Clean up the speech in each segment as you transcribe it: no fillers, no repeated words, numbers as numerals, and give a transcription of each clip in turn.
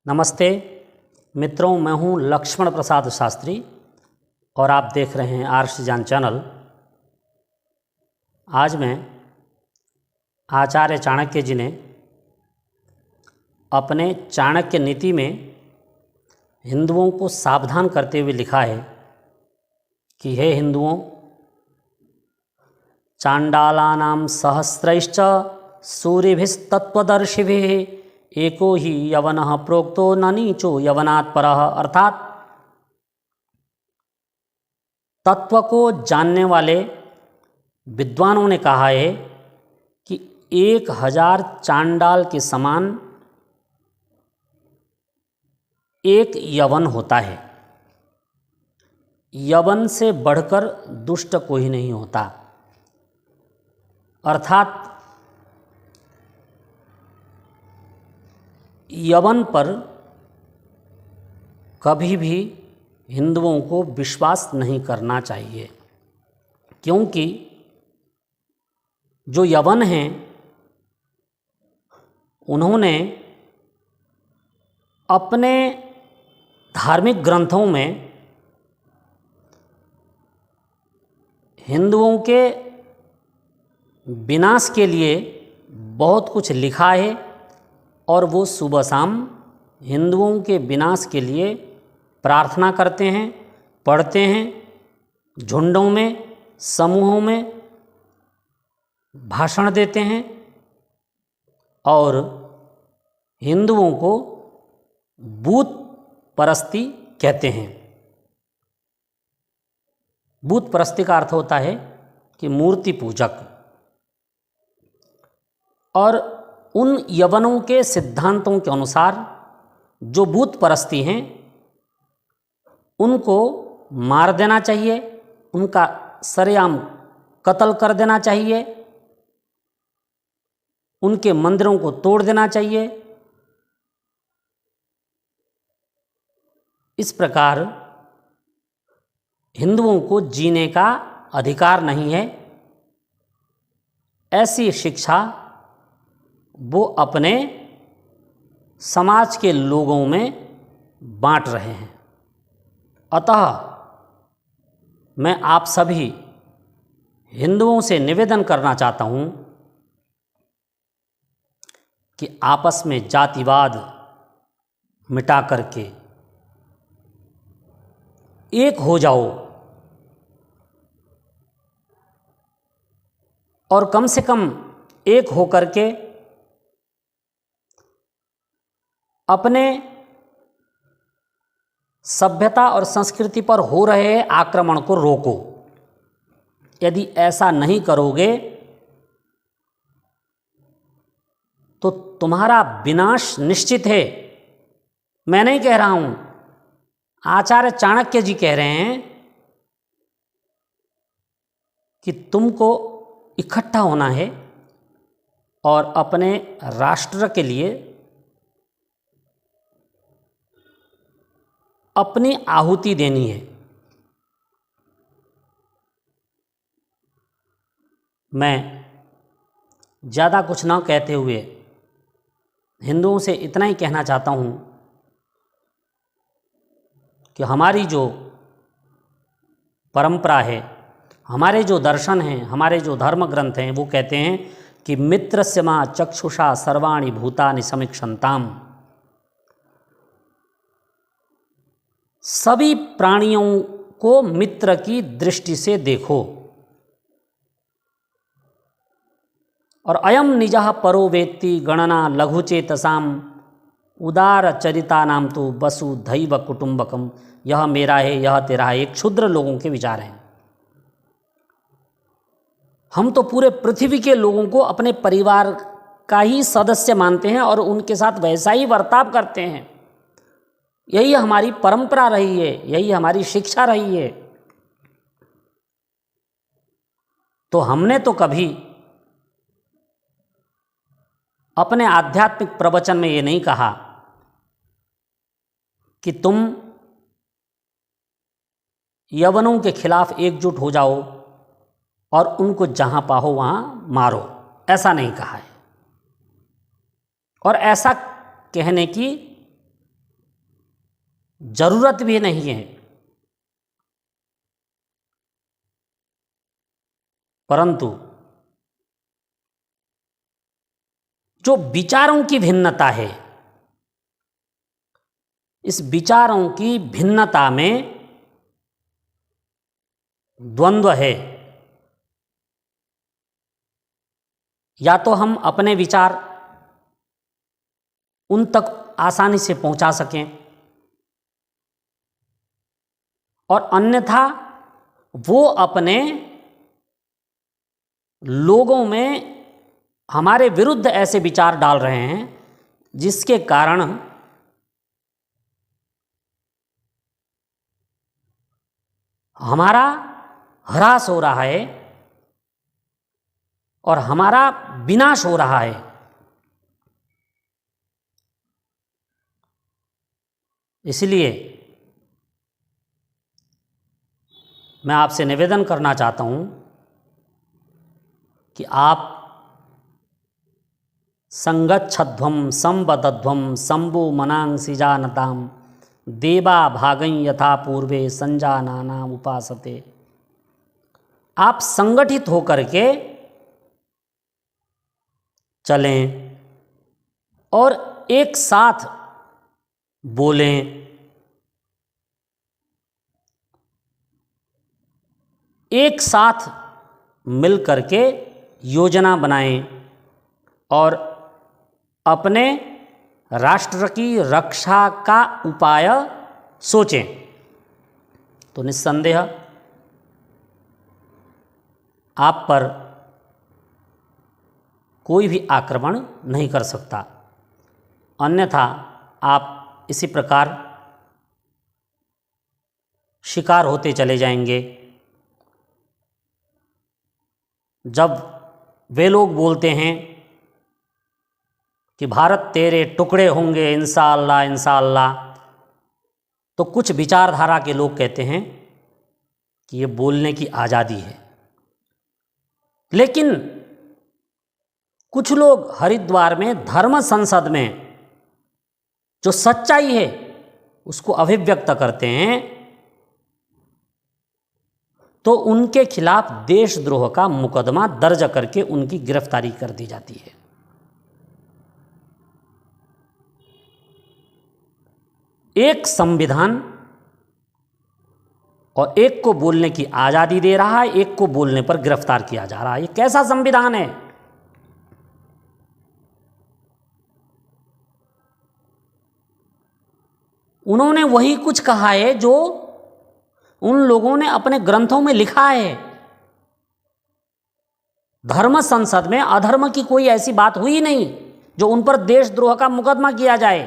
नमस्ते मित्रों, मैं हूं लक्ष्मण प्रसाद शास्त्री और आप देख रहे हैं आर्ष ज्ञान चैनल। आज मैं आचार्य चाणक्य जी ने अपने चाणक्य नीति में हिंदुओं को सावधान करते हुए लिखा है कि हे हिंदुओं, चांडालानां सहस्रैश्च सूर्यभिस्तत्त्वदर्शिभिः एको ही यवनः प्रोक्तो न नीचो यवनात् परः। अर्थात तत्व को जानने वाले विद्वानों ने कहा है कि 1000 चांडाल के समान एक यवन होता है। यवन से बढ़कर दुष्ट कोई नहीं होता। अर्थात यवन पर कभी भी हिंदुओं को विश्वास नहीं करना चाहिए, क्योंकि जो यवन हैं उन्होंने अपने धार्मिक ग्रंथों में हिंदुओं के विनाश के लिए बहुत कुछ लिखा है और वो सुबह शाम हिंदुओं के विनाश के लिए प्रार्थना करते हैं, पढ़ते हैं, झुंडों में, समूहों में भाषण देते हैं और हिंदुओं को बूत परस्ती कहते हैं। बूत परस्ती का अर्थ होता है कि मूर्ति पूजक। और उन यवनों के सिद्धांतों के अनुसार जो बूत परस्ती हैं उनको मार देना चाहिए, उनका सरेआम कत्ल कर देना चाहिए, उनके मंदिरों को तोड़ देना चाहिए। इस प्रकार हिंदुओं को जीने का अधिकार नहीं है। ऐसी शिक्षा वो अपने समाज के लोगों में बांट रहे हैं। अतः मैं आप सभी हिंदुओं से निवेदन करना चाहता हूँ कि आपस में जातिवाद मिटा करके एक हो जाओ और कम से कम एक हो करके अपने सभ्यता और संस्कृति पर हो रहे आक्रमण को रोको। यदि ऐसा नहीं करोगे तो तुम्हारा विनाश निश्चित है। मैं नहीं कह रहा हूं, आचार्य चाणक्य जी कह रहे हैं कि तुमको इकट्ठा होना है और अपने राष्ट्र के लिए अपनी आहुति देनी है। मैं ज़्यादा कुछ ना कहते हुए हिंदुओं से इतना ही कहना चाहता हूँ कि हमारी जो परंपरा है, हमारे जो दर्शन हैं, हमारे जो धर्म ग्रंथ हैं, वो कहते हैं कि मित्रस्य मा चक्षुषा सर्वाणि भूतानि समीक्षन्ताम्। सभी प्राणियों को मित्र की दृष्टि से देखो। और अयम निजः परो वेत्ति गणना लघुचेतसाम उदार चरिता नाम तो वसुधैव कुटुंबकम। यह मेरा है, यह तेरा है, एक क्षुद्र लोगों के विचार हैं। हम तो पूरे पृथ्वी के लोगों को अपने परिवार का ही सदस्य मानते हैं और उनके साथ वैसा ही बर्ताव करते हैं। यही हमारी परंपरा रही है, यही हमारी शिक्षा रही है। तो हमने तो कभी अपने आध्यात्मिक प्रवचन में ये नहीं कहा कि तुम यवनों के खिलाफ एकजुट हो जाओ और उनको जहां पाओ वहां मारो। ऐसा नहीं कहा है। और ऐसा कहने की जरूरत भी नहीं है। परंतु जो विचारों की भिन्नता है, इस विचारों की भिन्नता में द्वंद्व है। या तो हम अपने विचार उन तक आसानी से पहुंचा सकें, और अन्यथा वो अपने लोगों में हमारे विरुद्ध ऐसे विचार डाल रहे हैं जिसके कारण हमारा ह्रास हो रहा है और हमारा विनाश हो रहा है। इसलिए मैं आपसे निवेदन करना चाहता हूं कि आप संगच्छध्वं संवदध्वं शंभु मनांसि जानताम देवा भागं यथा पूर्वे संजानाना उपासते। आप संगठित होकर के चलें और एक साथ बोलें, एक साथ मिल करके योजना बनाएं और अपने राष्ट्र की रक्षा का उपाय सोचें, तो निस्संदेह आप पर कोई भी आक्रमण नहीं कर सकता। अन्यथा आप इसी प्रकार शिकार होते चले जाएंगे। जब वे लोग बोलते हैं कि भारत तेरे टुकड़े होंगे इंशाअल्लाह इंशाअल्लाह, तो कुछ विचारधारा के लोग कहते हैं कि ये बोलने की आज़ादी है। लेकिन कुछ लोग हरिद्वार में धर्म संसद में जो सच्चाई है उसको अभिव्यक्त करते हैं, तो उनके खिलाफ देशद्रोह का मुकदमा दर्ज करके उनकी गिरफ्तारी कर दी जाती है। एक संविधान और एक को बोलने की आज़ादी दे रहा है, एक को बोलने पर गिरफ्तार किया जा रहा है। ये कैसा संविधान है? उन्होंने वही कुछ कहा है जो उन लोगों ने अपने ग्रंथों में लिखा है। धर्म संसद में अधर्म की कोई ऐसी बात हुई नहीं जो उन पर देशद्रोह का मुकदमा किया जाए,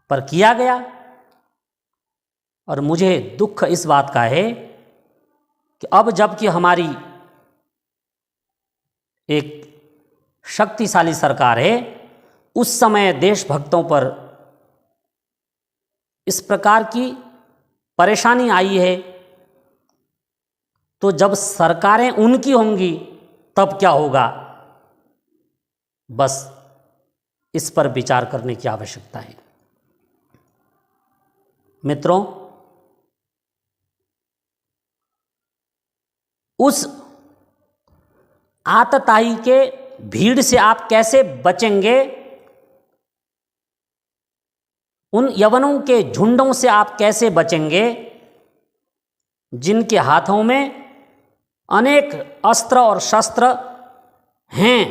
पर किया गया। और मुझे दुख इस बात का है कि अब जबकि हमारी एक शक्तिशाली सरकार है, उस समय देशभक्तों पर इस प्रकार की परेशानी आई है, तो जब सरकारें उनकी होंगी तब क्या होगा? बस इस पर विचार करने की आवश्यकता है। मित्रों, उस आतताई के भीड़ से आप कैसे बचेंगे? उन यवनों के झुंडों से आप कैसे बचेंगे जिनके हाथों में अनेक अस्त्र और शस्त्र हैं,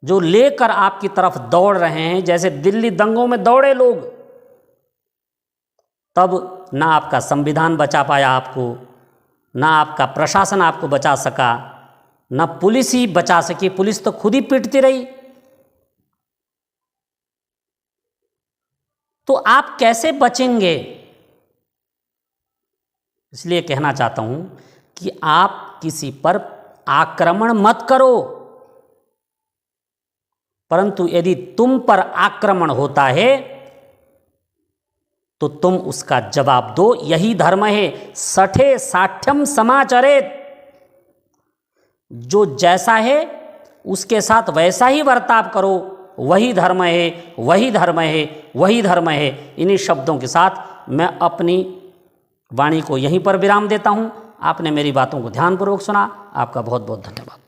जो लेकर आपकी तरफ दौड़ रहे हैं, जैसे दिल्ली दंगों में दौड़े लोग? तब ना आपका संविधान बचा पाया आपको, ना आपका प्रशासन आपको बचा सका, ना पुलिस ही बचा सकी। पुलिस तो खुद ही पीटती रही। तो आप कैसे बचेंगे? इसलिए कहना चाहता हूं कि आप किसी पर आक्रमण मत करो, परंतु यदि तुम पर आक्रमण होता है तो तुम उसका जवाब दो। यही धर्म है। सठे साठ्यम समाचरेत। जो जैसा है उसके साथ वैसा ही बर्ताव करो, वही धर्म है, वही धर्म है, वही धर्म है। इन्हीं शब्दों के साथ मैं अपनी वाणी को यहीं पर विराम देता हूँ। आपने मेरी बातों को ध्यानपूर्वक सुना, आपका बहुत बहुत धन्यवाद।